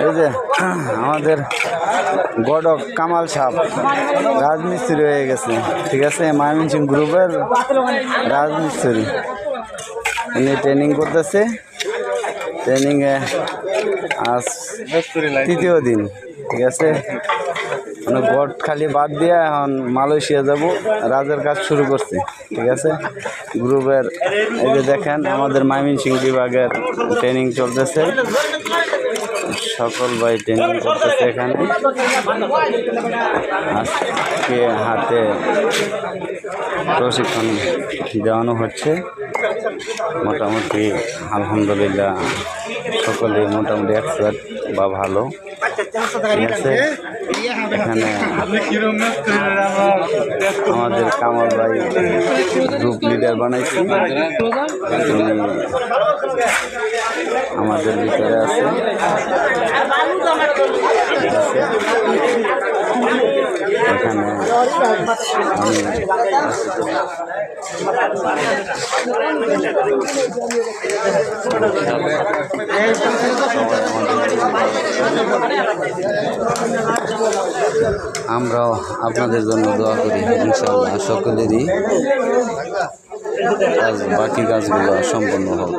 এই যে আমাদের গডক কামাল সাহেব রাজমিস্ত্রি হয়ে গেছে, ঠিক আছে। ময়মনসিংহ গ্রুপের রাজমিস্ত্রি, উনি ট্রেনিং করতেছে। ট্রেনিংয়ে আজ তৃতীয় দিন, ঠিক আছে। মানে গড খালি বাদ দিয়ে এখন মালয়েশিয়া যাব, রাজের কাজ শুরু করছি, ঠিক আছে। গ্রুপের এই যে দেখেন আমাদের ময়মনসিংহ বিভাগের ট্রেনিং চলতেছে, সকল ভাই ট্রেনিং করতেছে এখানে। আজকে হাতে প্রশিক্ষণ দেওয়ানো হচ্ছে। মোটামুটি আলহামদুলিল্লাহ সকলে মোটামুটি এক্সপার্ট বা ভালো, ঠিক আছে। এখানে আমাদের কামাল ভাই গ্রুপ লিডার বানাইছি, উনি আমাদের ভিতরে আছে, এখানে আমরাও আপনাদের জন্য দোয়া করি, ইনশাআল্লাহ সকলেরই বাকি কাজগুলো সম্পন্ন হোক।